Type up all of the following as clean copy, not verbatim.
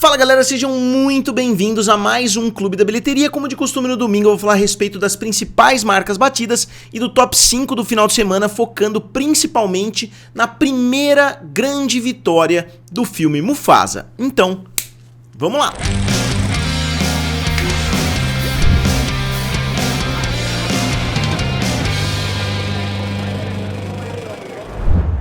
Fala galera, sejam muito bem-vindos a mais um Clube da Bilheteria. Como de costume no domingo eu vou falar a respeito das principais marcas batidas e do top 5 do final de semana, focando principalmente na primeira grande vitória do filme Mufasa. Então, vamos lá!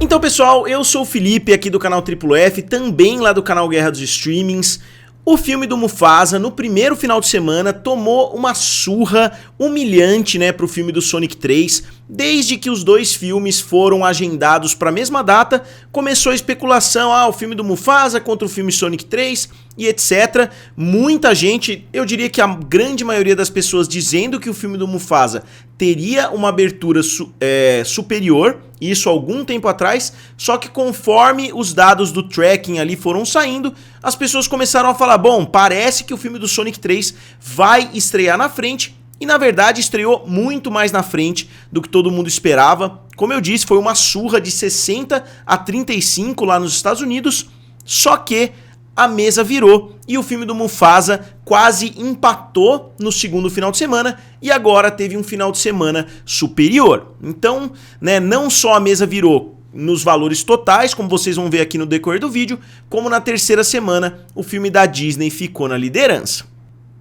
Então pessoal, eu sou o Felipe aqui do canal Triplo F, também lá do canal Guerra dos Streamings. O filme do Mufasa, no primeiro final de semana, tomou uma surra humilhante, pro filme do Sonic 3. Desde que os dois filmes foram agendados para a mesma data, começou a especulação, o filme do Mufasa contra o filme Sonic 3 e etc. Muita gente, eu diria que a grande maioria das pessoas dizendo que o filme do Mufasa teria uma abertura superior, isso há algum tempo atrás, só que conforme os dados do tracking ali foram saindo, as pessoas começaram a falar, bom, parece que o filme do Sonic 3 vai estrear na frente, e na verdade estreou muito mais na frente do que todo mundo esperava. Como eu disse, foi uma surra de 60 a 35 lá nos Estados Unidos, só que a mesa virou e o filme do Mufasa quase empatou no segundo final de semana e agora teve um final de semana superior. Então, não só a mesa virou nos valores totais, como vocês vão ver aqui no decorrer do vídeo, como na terceira semana o filme da Disney ficou na liderança.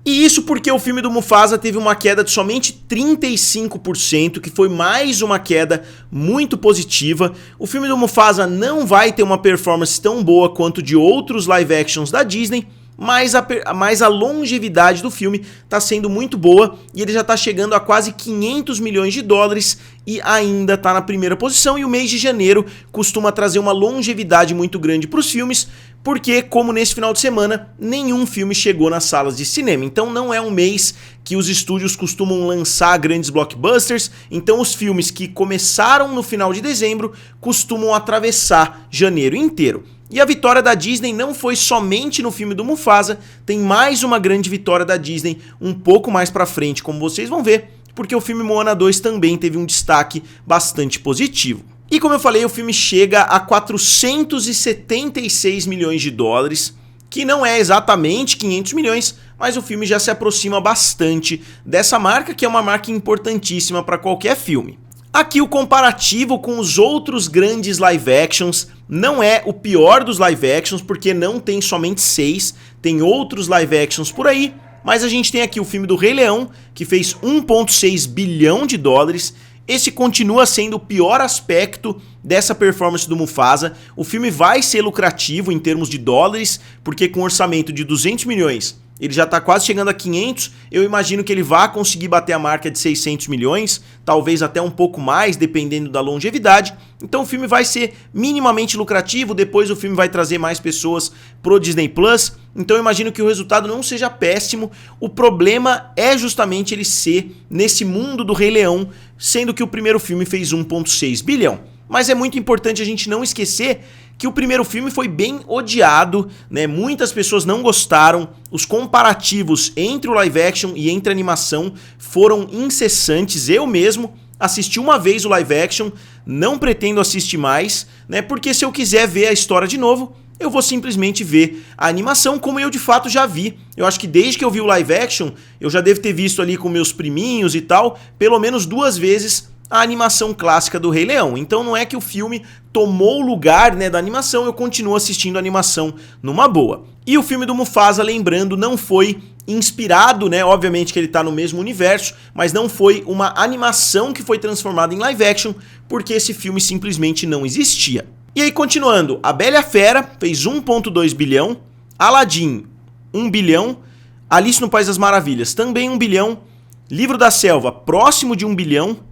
E isso porque o filme do Mufasa teve uma queda de somente 35%, que foi mais uma queda muito positiva. O filme do Mufasa não vai ter uma performance tão boa quanto de outros live actions da Disney, mas a longevidade do filme está sendo muito boa e ele já está chegando a quase 500 milhões de dólares e ainda está na primeira posição. E o mês de janeiro costuma trazer uma longevidade muito grande para os filmes, porque, como nesse final de semana, nenhum filme chegou nas salas de cinema. Então não é um mês que os estúdios costumam lançar grandes blockbusters, então os filmes que começaram no final de dezembro costumam atravessar janeiro inteiro. E a vitória da Disney não foi somente no filme do Mufasa, tem mais uma grande vitória da Disney um pouco mais pra frente, como vocês vão ver, porque o filme Moana 2 também teve um destaque bastante positivo. E como eu falei, o filme chega a 476 milhões de dólares, que não é exatamente 500 milhões, mas o filme já se aproxima bastante dessa marca, que é uma marca importantíssima para qualquer filme. Aqui o comparativo com os outros grandes live actions não é o pior dos live actions, porque não tem somente 6, tem outros live actions por aí, mas a gente tem aqui o filme do Rei Leão, que fez 1,6 bilhão de dólares, esse continua sendo o pior aspecto dessa performance do Mufasa. O filme vai ser lucrativo em termos de dólares, porque com um orçamento de 200 milhões, ele já está quase chegando a 500, eu imagino que ele vai conseguir bater a marca de 600 milhões, talvez até um pouco mais, dependendo da longevidade. Então o filme vai ser minimamente lucrativo, depois o filme vai trazer mais pessoas pro Disney Plus, então eu imagino que o resultado não seja péssimo. O problema é justamente ele ser nesse mundo do Rei Leão, sendo que o primeiro filme fez 1,6 bilhão. Mas é muito importante a gente não esquecer que o primeiro filme foi bem odiado, muitas pessoas não gostaram, os comparativos entre o live action e entre a animação foram incessantes. Eu mesmo assisti uma vez o live action, não pretendo assistir mais, porque se eu quiser ver a história de novo, eu vou simplesmente ver a animação como eu de fato já vi. Eu acho que desde que eu vi o live action, eu já devo ter visto ali com meus priminhos e tal, pelo menos 2 vezes a animação clássica do Rei Leão. Então não é que o filme tomou o lugar da animação, eu continuo assistindo a animação numa boa. E o filme do Mufasa, lembrando, não foi inspirado, obviamente que ele tá no mesmo universo, mas não foi uma animação que foi transformada em live action, porque esse filme simplesmente não existia. E aí, continuando, A Bela e a Fera fez 1,2 bilhão, Aladdin 1 bilhão, Alice no País das Maravilhas também 1 bilhão, Livro da Selva próximo de 1 bilhão,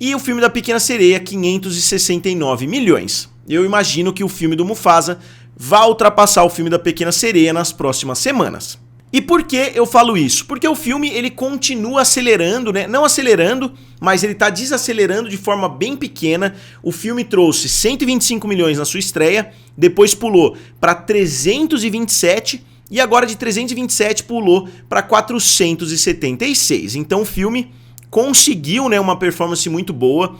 e o filme da Pequena Sereia, 569 milhões. Eu imagino que o filme do Mufasa vai ultrapassar o filme da Pequena Sereia nas próximas semanas. E por que eu falo isso? Porque o filme ele continua acelerando, não acelerando, mas ele está desacelerando de forma bem pequena. O filme trouxe 125 milhões na sua estreia, depois pulou para 327 e agora de 327 pulou para 476. Então o filme conseguiu uma performance muito boa.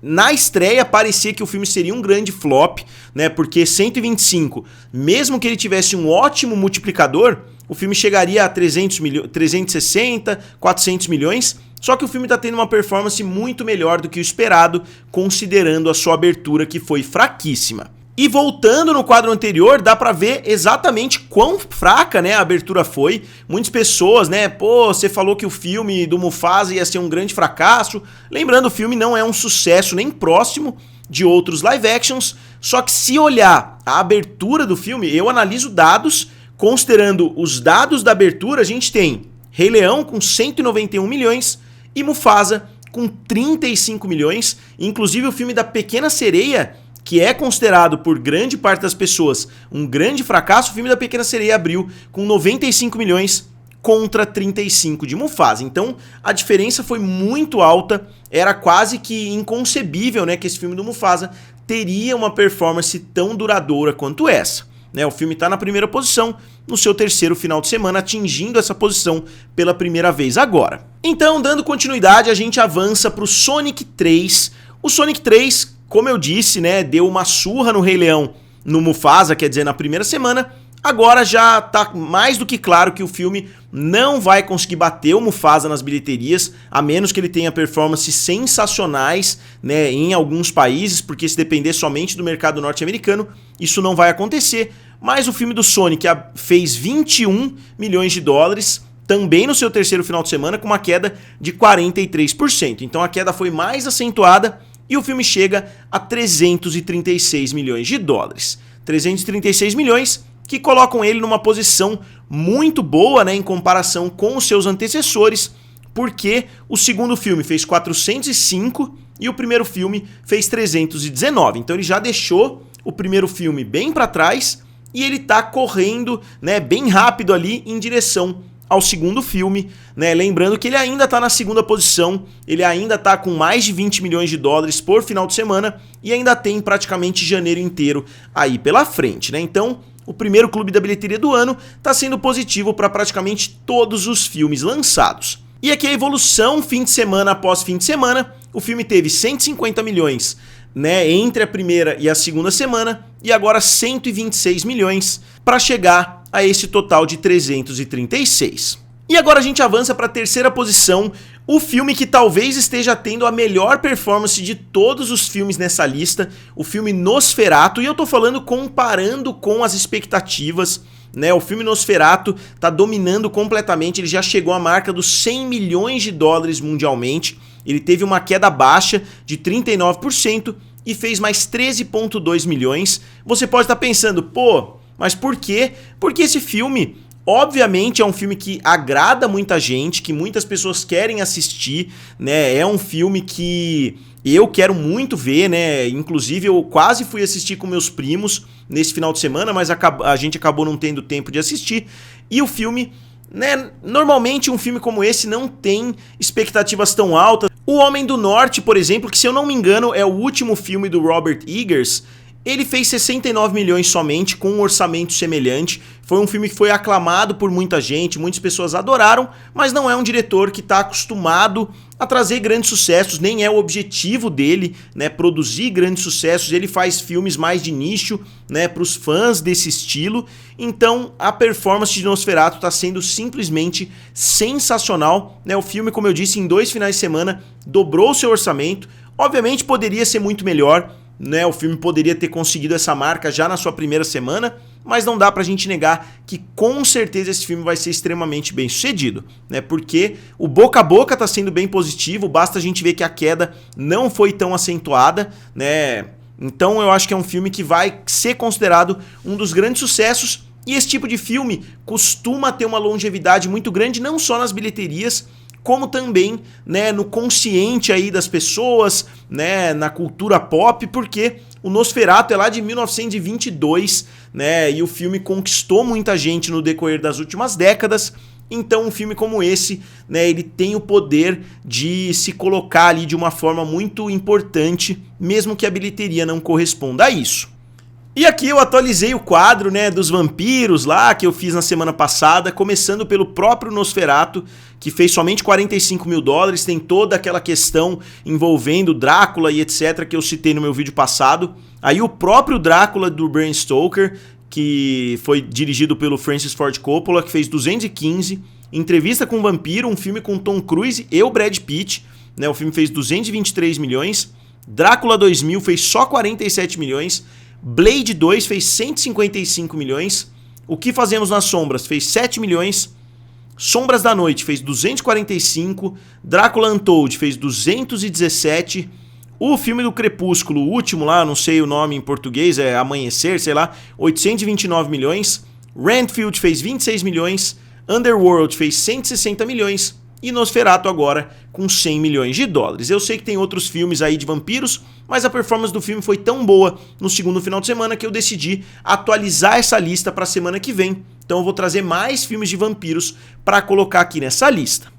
Na estreia parecia que o filme seria um grande flop, né? Porque 125, mesmo que ele tivesse um ótimo multiplicador, o filme chegaria a 360, 400 milhões. Só que o filme está tendo uma performance muito melhor do que o esperado, considerando a sua abertura, que foi fraquíssima. E voltando no quadro anterior, dá pra ver exatamente quão fraca, né, a abertura foi. Muitas pessoas, né, pô, você falou que o filme do Mufasa ia ser um grande fracasso. Lembrando, o filme não é um sucesso nem próximo de outros live actions. Só que se olhar a abertura do filme, eu analiso dados. Considerando os dados da abertura, a gente tem Rei Leão com 191 milhões e Mufasa com 35 milhões. Inclusive o filme da Pequena Sereia, que é considerado por grande parte das pessoas um grande fracasso, o filme da Pequena Sereia abriu com 95 milhões contra 35 de Mufasa. Então a diferença foi muito alta, era quase que inconcebível, né, que esse filme do Mufasa teria uma performance tão duradoura quanto essa. Né, o filme está na primeira posição, no seu terceiro final de semana, atingindo essa posição pela primeira vez agora. Então, dando continuidade, a gente avança para o Sonic 3. O Sonic 3, como eu disse, né, deu uma surra no Rei Leão, no Mufasa, quer dizer, na primeira semana. Agora já está mais do que claro que o filme não vai conseguir bater o Mufasa nas bilheterias, a menos que ele tenha performances sensacionais, né, em alguns países, porque se depender somente do mercado norte-americano, isso não vai acontecer. Mas o filme do Sonic fez 21 milhões de dólares, também no seu terceiro final de semana, com uma queda de 43%. Então a queda foi mais acentuada e o filme chega a 336 milhões de dólares. 336 milhões que colocam ele numa posição muito boa, né, em comparação com os seus antecessores, porque o segundo filme fez 405 e o primeiro filme fez 319. Então ele já deixou o primeiro filme bem para trás e ele tá correndo, né, bem rápido ali em direção ao segundo filme, né? Lembrando que ele ainda tá na segunda posição, ele ainda tá com mais de 20 milhões de dólares por final de semana e ainda tem praticamente janeiro inteiro aí pela frente, né? Então, o primeiro clube da bilheteria do ano está sendo positivo para praticamente todos os filmes lançados. E aqui a evolução fim de semana após fim de semana, o filme teve 150 milhões, né, entre a primeira e a segunda semana e agora 126 milhões para chegar a esse total de 336. E agora a gente avança para a terceira posição, o filme que talvez esteja tendo a melhor performance de todos os filmes nessa lista, o filme Nosferatu, e eu tô falando comparando com as expectativas, né? O filme Nosferatu tá dominando completamente, ele já chegou à marca dos 100 milhões de dólares mundialmente, ele teve uma queda baixa de 39% e fez mais 13,2 milhões. Você pode estar pensando, pô, mas por quê? Porque esse filme, obviamente, é um filme que agrada muita gente, que muitas pessoas querem assistir, né? É um filme que eu quero muito ver, né? Inclusive, eu quase fui assistir com meus primos nesse final de semana, mas a gente acabou não tendo tempo de assistir. E o filme, né? Normalmente, um filme como esse não tem expectativas tão altas. O Homem do Norte, por exemplo, que se eu não me engano é o último filme do Robert Eggers, ele fez 69 milhões somente, com um orçamento semelhante. Foi um filme que foi aclamado por muita gente, muitas pessoas adoraram, mas não é um diretor que está acostumado a trazer grandes sucessos, nem é o objetivo dele, né, produzir grandes sucessos. Ele faz filmes mais de nicho, né, para os fãs desse estilo. Então a performance de Nosferatu está sendo simplesmente sensacional, né? O filme, como eu disse, em 2 finais de semana dobrou o seu orçamento. Obviamente poderia ser muito melhor, né, o filme poderia ter conseguido essa marca já na sua primeira semana, mas não dá pra gente negar que com certeza esse filme vai ser extremamente bem sucedido, né, porque o boca a boca tá sendo bem positivo, basta a gente ver que a queda não foi tão acentuada, né, então eu acho que é um filme que vai ser considerado um dos grandes sucessos, e esse tipo de filme costuma ter uma longevidade muito grande, não só nas bilheterias, como também, né, no consciente aí das pessoas, né, na cultura pop, porque o Nosferatu é lá de 1922, né, e o filme conquistou muita gente no decorrer das últimas décadas. Então um filme como esse, né, ele tem o poder de se colocar ali de uma forma muito importante, mesmo que a bilheteria não corresponda a isso. E aqui eu atualizei o quadro, né, dos vampiros lá que eu fiz na semana passada, começando pelo próprio Nosferatu, que fez somente 45 mil dólares, tem toda aquela questão envolvendo Drácula e etc que eu citei no meu vídeo passado. Aí o próprio Drácula do Bram Stoker, que foi dirigido pelo Francis Ford Coppola, que fez 215. Entrevista com o Vampiro, um filme com Tom Cruise e o Brad Pitt, né, o filme fez 223 milhões. Drácula 2000 fez só 47 milhões. Blade 2 fez 155 milhões. O que Fazemos nas Sombras fez 7 milhões. Sombras da Noite fez 245. Drácula Untold fez 217. O filme do Crepúsculo, o último lá, não sei o nome em português, é Amanhecer, sei lá, 829 milhões. Renfield fez 26 milhões. Underworld fez 160 milhões. E Nosferatu agora com 100 milhões de dólares. Eu sei que tem outros filmes aí de vampiros, mas a performance do filme foi tão boa no segundo final de semana que eu decidi atualizar essa lista para a semana que vem. Então eu vou trazer mais filmes de vampiros para colocar aqui nessa lista.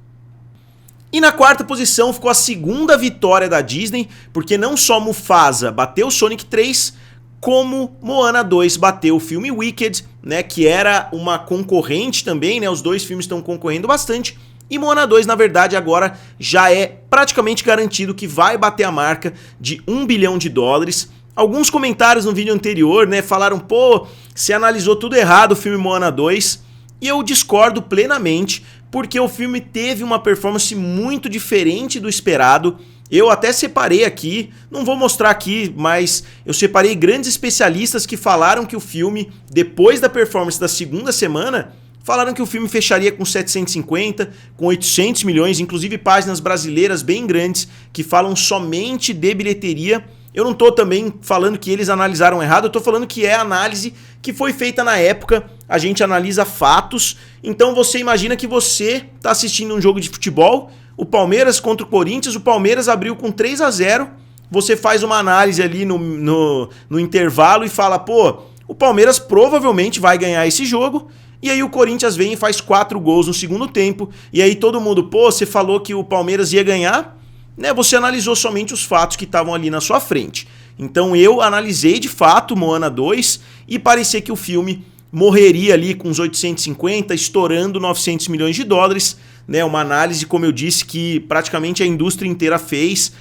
E na quarta posição ficou a segunda vitória da Disney, porque não só Mufasa bateu Sonic 3, como Moana 2 bateu o filme Wicked, né, que era uma concorrente também, né, os dois filmes estão concorrendo bastante. E Moana 2, na verdade, agora já é praticamente garantido que vai bater a marca de 1 bilhão de dólares. Alguns comentários no vídeo anterior, né, falaram, pô, você analisou tudo errado o filme Moana 2. E eu discordo plenamente, porque o filme teve uma performance muito diferente do esperado. Eu até separei aqui, não vou mostrar aqui, mas eu separei grandes especialistas que falaram que o filme, depois da performance da segunda semana, falaram que o filme fecharia com 750, com 800 milhões, inclusive páginas brasileiras bem grandes que falam somente de bilheteria. Eu não tô também falando que eles analisaram errado, eu tô falando que é a análise que foi feita na época, a gente analisa fatos. Então você imagina que você tá assistindo um jogo de futebol, o Palmeiras contra o Corinthians, o Palmeiras abriu com 3-0, você faz uma análise ali no intervalo e fala, pô, o Palmeiras provavelmente vai ganhar esse jogo. E aí o Corinthians vem e faz 4 gols no segundo tempo. E aí todo mundo, pô, você falou que o Palmeiras ia ganhar, né? Você analisou somente os fatos que estavam ali na sua frente. Então eu analisei de fato Moana 2 e parecia que o filme morreria ali com uns 850, estourando 900 milhões de dólares, né? Uma análise, como eu disse, que praticamente a indústria inteira fez.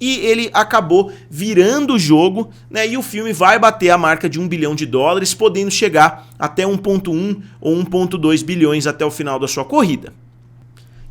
E ele acabou virando o jogo, né? E o filme vai bater a marca de 1 bilhão de dólares, podendo chegar até 1,1 ou 1,2 bilhões até o final da sua corrida.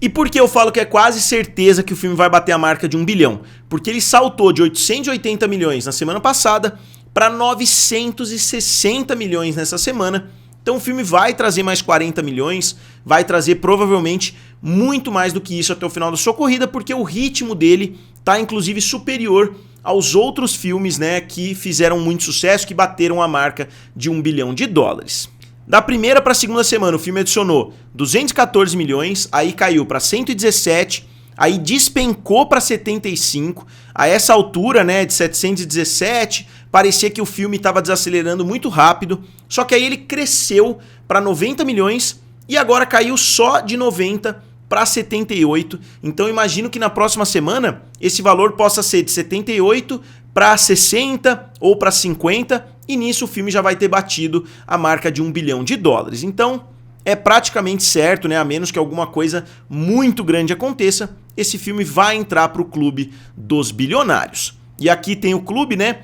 E por que eu falo que é quase certeza que o filme vai bater a marca de 1 bilhão? Porque ele saltou de 880 milhões na semana passada para 960 milhões nessa semana. Então o filme vai trazer mais 40 milhões, vai trazer provavelmente muito mais do que isso até o final da sua corrida, porque o ritmo dele tá inclusive superior aos outros filmes, né, que fizeram muito sucesso, que bateram a marca de 1 bilhão de dólares. Da primeira para a segunda semana, o filme adicionou 214 milhões, aí caiu para 117, aí despencou para 75, a essa altura, né, de 717, parecia que o filme estava desacelerando muito rápido, só que aí ele cresceu para 90 milhões e agora caiu só de 90 para 78, então imagino que na próxima semana esse valor possa ser de 78 para 60 ou para 50, e nisso o filme já vai ter batido a marca de 1 bilhão de dólares. Então é praticamente certo, né, a menos que alguma coisa muito grande aconteça, esse filme vai entrar para o clube dos bilionários. E aqui tem o clube, né,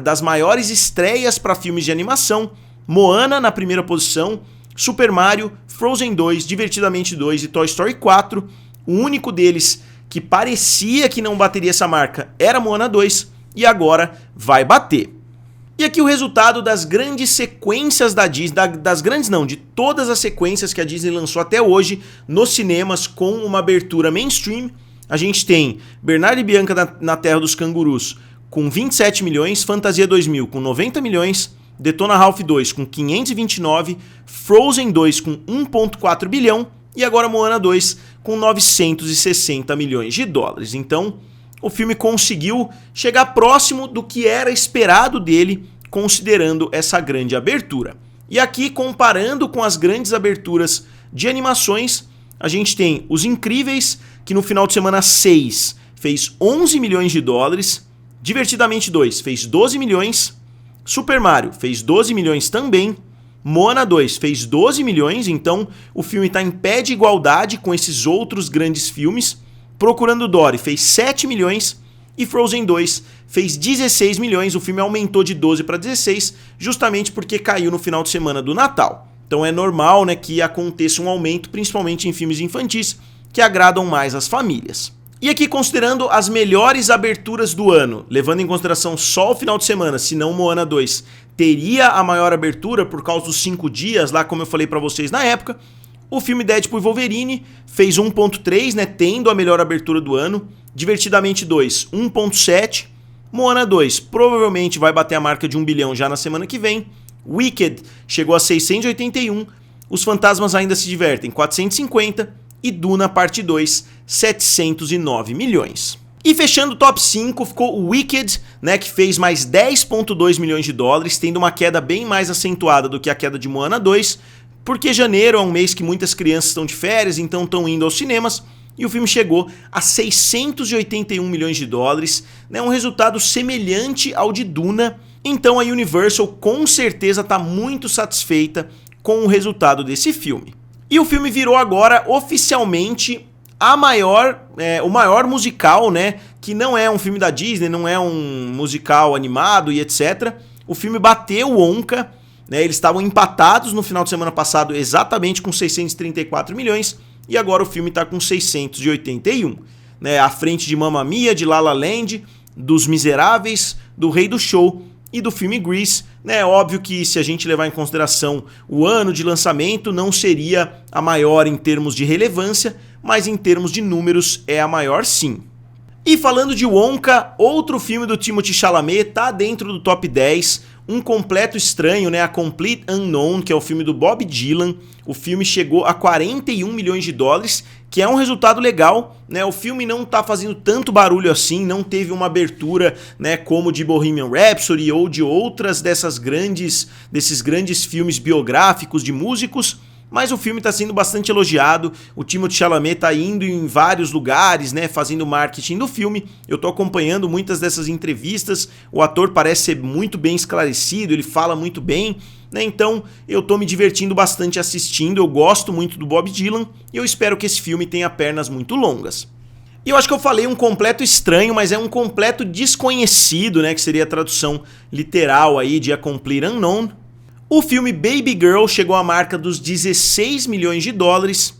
das maiores estreias para filmes de animação: Moana na primeira posição, Super Mario, Frozen 2, Divertidamente 2 e Toy Story 4. O único deles que parecia que não bateria essa marca era Moana 2 e agora vai bater. E aqui o resultado das grandes sequências da Disney, de todas as sequências que a Disney lançou até hoje nos cinemas com uma abertura mainstream. A gente tem Bernardo e Bianca na Terra dos Cangurus com 27 milhões, Fantasia 2000 com 90 milhões, Detona Ralph 2 com 529, Frozen 2 com 1,4 bilhão e agora Moana 2 com 960 milhões de dólares. Então o filme conseguiu chegar próximo do que era esperado dele, considerando essa grande abertura. E aqui, comparando com as grandes aberturas de animações, a gente tem Os Incríveis, que no final de semana 6 fez 11 milhões de dólares, Divertidamente 2 fez 12 milhões, Super Mario fez 12 milhões também. Moana 2 fez 12 milhões, então o filme está em pé de igualdade com esses outros grandes filmes. Procurando Dory fez 7 milhões e Frozen 2 fez 16 milhões. O filme aumentou de 12 para 16, justamente porque caiu no final de semana do Natal. Então é normal, né, que aconteça um aumento, principalmente em filmes infantis, que agradam mais as famílias. E aqui considerando as melhores aberturas do ano, levando em consideração só o final de semana, se não Moana 2 teria a maior abertura por causa dos 5 dias, lá como eu falei pra vocês na época, o filme Deadpool e Wolverine fez 1.3, né, tendo a melhor abertura do ano, Divertidamente 2, 1.7, Moana 2 provavelmente vai bater a marca de 1 bilhão já na semana que vem, Wicked chegou a 681, Os Fantasmas Ainda Se Divertem, 450, e Duna Parte 2, 709 milhões. E fechando o top 5 ficou o Wicked, né, que fez mais 10,2 milhões de dólares, tendo uma queda bem mais acentuada do que a queda de Moana 2, porque janeiro é um mês que muitas crianças estão de férias, então estão indo aos cinemas, e o filme chegou a 681 milhões de dólares, né, um resultado semelhante ao de Duna. Então a Universal com certeza está muito satisfeita com o resultado desse filme. E o filme virou agora oficialmente o maior musical, né? Que não é um filme da Disney, não é um musical animado e etc. O filme bateu o Wonka, né? Eles estavam empatados no final de semana passado exatamente com 634 milhões e agora o filme está com 681, né? À frente de Mamma Mia, de La La Land, dos Miseráveis, do Rei do Show e do filme Grease, né? Óbvio que se a gente levar em consideração o ano de lançamento, não seria a maior em termos de relevância, mas em termos de números é a maior sim. E falando de Wonka, outro filme do Timothée Chalamet tá dentro do top 10, Um Completo Estranho, né? A Complete Unknown, que é o filme do Bob Dylan. O filme chegou a 41 milhões de dólares, que é um resultado legal, né? O filme não tá fazendo tanto barulho assim, não teve uma abertura, né, como de Bohemian Rhapsody ou de outras desses grandes filmes biográficos de músicos, mas o filme está sendo bastante elogiado. O Timothée Chalamet está indo em vários lugares, né, fazendo marketing do filme. Eu estou acompanhando muitas dessas entrevistas. O ator parece ser muito bem esclarecido, ele fala muito bem, né? Então eu estou me divertindo bastante assistindo. Eu gosto muito do Bob Dylan e eu espero que esse filme tenha pernas muito longas. E eu acho que eu falei um completo estranho, mas é um completo desconhecido, né, que seria a tradução literal aí de A Complete Unknown. O filme Baby Girl chegou à marca dos 16 milhões de dólares.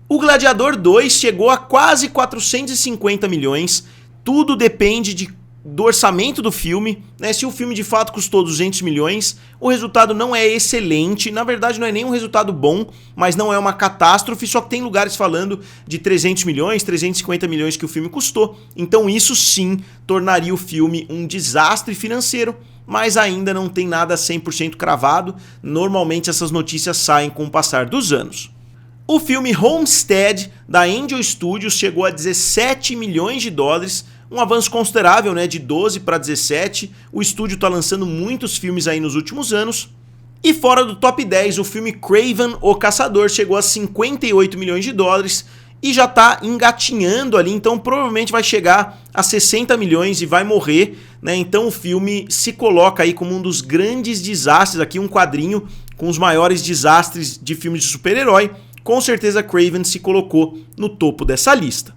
O Gladiador 2 chegou a quase 450 milhões. Tudo depende do orçamento do filme, né? Se o filme de fato custou 200 milhões, o resultado não é excelente. Na verdade, não é nem um resultado bom, mas não é uma catástrofe. Só que tem lugares falando de 300 milhões, 350 milhões que o filme custou. Então isso sim tornaria o filme um desastre financeiro, mas ainda não tem nada 100% cravado. Normalmente essas notícias saem com o passar dos anos. O filme Homestead, da Angel Studios, chegou a 17 milhões de dólares, um avanço considerável, né, de 12 para 17. O estúdio está lançando muitos filmes aí nos últimos anos. E fora do top 10, o filme Kraven, o Caçador, chegou a 58 milhões de dólares e já está engatinhando ali, então provavelmente vai chegar a 60 milhões e vai morrer, né? Então o filme se coloca aí como um dos grandes desastres, aqui um quadrinho com os maiores desastres de filmes de super-herói. Com certeza Kraven se colocou no topo dessa lista.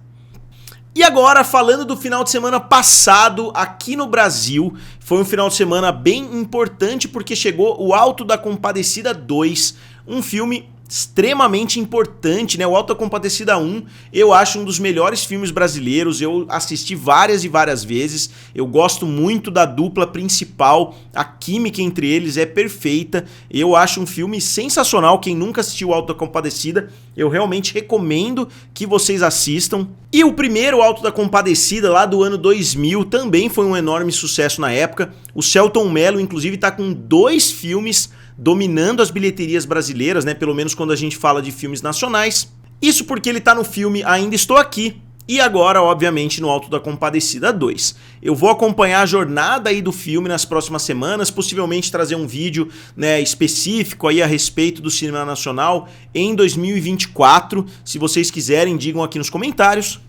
E agora, falando do final de semana passado aqui no Brasil, foi um final de semana bem importante porque chegou o Alto da Compadecida 2, um filme extremamente importante, né? O Alto da Compadecida 1, eu acho um dos melhores filmes brasileiros, eu assisti várias e várias vezes, eu gosto muito da dupla principal, a química entre eles é perfeita, eu acho um filme sensacional. Quem nunca assistiu o Alto da Compadecida, eu realmente recomendo que vocês assistam. E o primeiro Alto da Compadecida, lá do ano 2000, também foi um enorme sucesso na época. O Selton Mello, inclusive, tá com 2 filmes dominando as bilheterias brasileiras, né? Pelo menos quando a gente fala de filmes nacionais. Isso porque ele tá no filme Ainda Estou Aqui e agora, obviamente, no Alto da Compadecida 2. Eu vou acompanhar a jornada aí do filme nas próximas semanas, possivelmente trazer um vídeo, né, específico aí a respeito do cinema nacional em 2024. Se vocês quiserem, digam aqui nos comentários.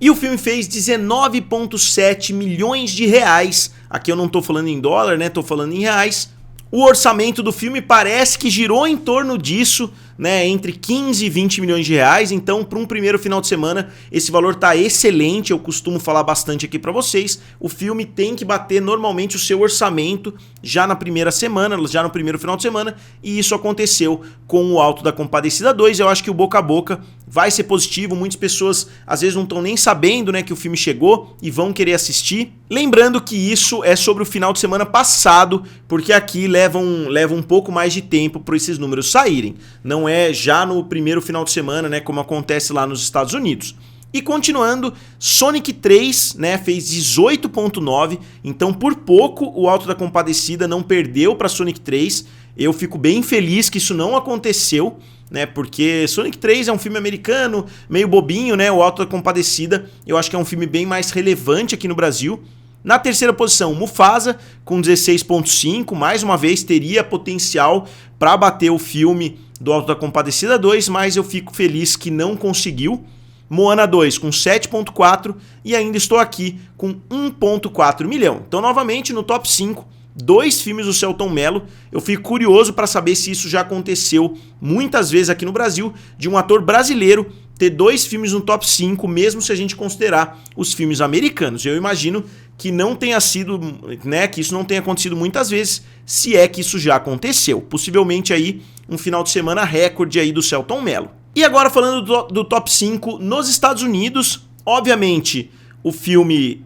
E o filme fez 19,7 milhões de reais. Aqui eu não tô falando em dólar, né? Tô falando em reais. O orçamento do filme parece que girou em torno disso, né, entre 15 e 20 milhões de reais, então para um primeiro final de semana esse valor tá excelente, eu costumo falar bastante aqui para vocês, o filme tem que bater normalmente o seu orçamento já na primeira semana, já no primeiro final de semana, e isso aconteceu com o Alto da Compadecida 2, eu acho que o boca a boca vai ser positivo, muitas pessoas às vezes não estão nem sabendo, né, que o filme chegou e vão querer assistir. Lembrando que isso é sobre o final de semana passado, porque aqui leva um pouco mais de tempo para esses números saírem. Não é já no primeiro final de semana, né, como acontece lá nos Estados Unidos. E continuando, Sonic 3, né, fez 18,9, então por pouco o Alto da Compadecida não perdeu para Sonic 3. Eu fico bem feliz que isso não aconteceu, né, porque Sonic 3 é um filme americano, meio bobinho, né, o Alto da Compadecida eu acho que é um filme bem mais relevante aqui no Brasil. Na terceira posição, Mufasa, com 16,5, mais uma vez teria potencial para bater o filme do Alto da Compadecida 2, mas eu fico feliz que não conseguiu. Moana 2 com 7,4 e ainda estou aqui com 1,4 milhão. Então, novamente, no top 5, 2 filmes do Selton Mello. Eu fico curioso para saber se isso já aconteceu muitas vezes aqui no Brasil, de um ator brasileiro ter 2 filmes no top 5, mesmo se a gente considerar os filmes americanos. Eu imagino que não tenha sido, né, que isso não tenha acontecido muitas vezes, se é que isso já aconteceu. Possivelmente aí um final de semana recorde aí do Selton Mello. E agora falando do top 5 nos Estados Unidos, obviamente o filme...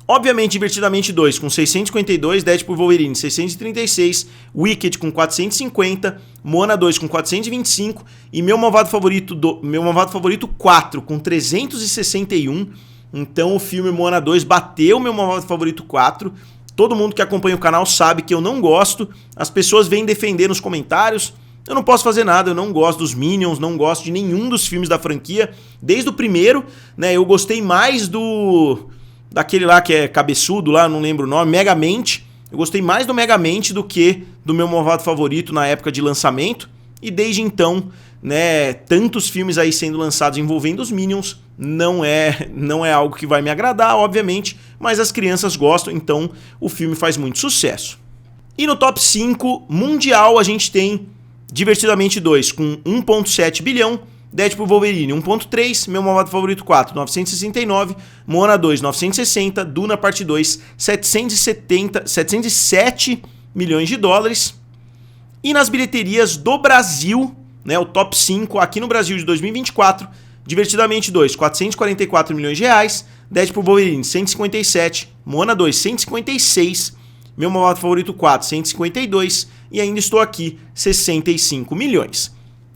Obviamente, Divertidamente 2 com 652, Deadpool Wolverine 636, Wicked com 450, Moana 2 com 425 e Meu Malvado Favorito 4 com 361. Então o filme Moana 2 bateu Meu Malvado Favorito 4. Todo mundo que acompanha o canal sabe que eu não gosto. As pessoas vêm defender nos comentários. Eu não posso fazer nada, eu não gosto dos Minions, não gosto de nenhum dos filmes da franquia. Desde o primeiro, né, eu gostei mais daquele lá que é cabeçudo lá, não lembro o nome, Megamente. Eu gostei mais do Megamente do que do Meu Malvado Favorito na época de lançamento. E desde então, né, tantos filmes aí sendo lançados envolvendo os Minions, não é algo que vai me agradar, obviamente, mas as crianças gostam, então o filme faz muito sucesso. E no top 5 mundial a gente tem Divertidamente 2 com 1,7 bilhão, Deadpool Wolverine 1,3, Meu Malvado Favorito 4, 969, Moana 2, 960, Duna Parte 2, 707 milhões de dólares. E nas bilheterias do Brasil, né, o top 5 aqui no Brasil de 2024, Divertidamente 2, 444 milhões de reais, Deadpool Wolverine 157, Moana 2, 156, Meu Malvado Favorito 4, 152 e ainda estou aqui, 65 milhões.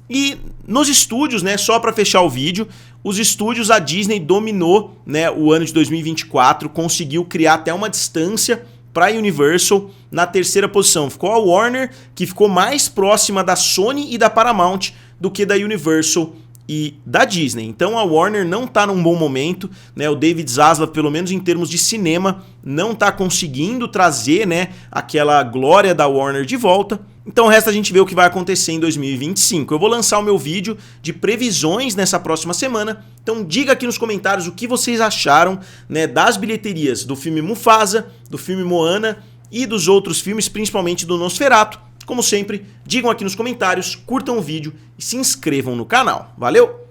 E nos estúdios, né, só para fechar o vídeo, os estúdios, a Disney dominou, né, o ano de 2024, conseguiu criar até uma distância para a Universal. Na terceira posição ficou a Warner, que ficou mais próxima da Sony e da Paramount do que da Universal e da Disney. Então a Warner não está num bom momento, né? O David Zaslav, pelo menos em termos de cinema, não está conseguindo trazer, né, aquela glória da Warner de volta. Então resta a gente ver o que vai acontecer em 2025. Eu vou lançar o meu vídeo de previsões nessa próxima semana. Então diga aqui nos comentários o que vocês acharam, né, das bilheterias do filme Mufasa, do filme Moana e dos outros filmes, principalmente do Nosferatu. Como sempre, digam aqui nos comentários, curtam o vídeo e se inscrevam no canal. Valeu!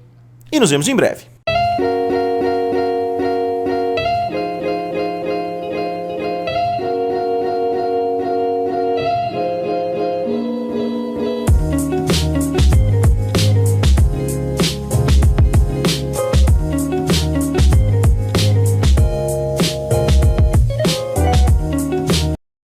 E nos vemos em breve.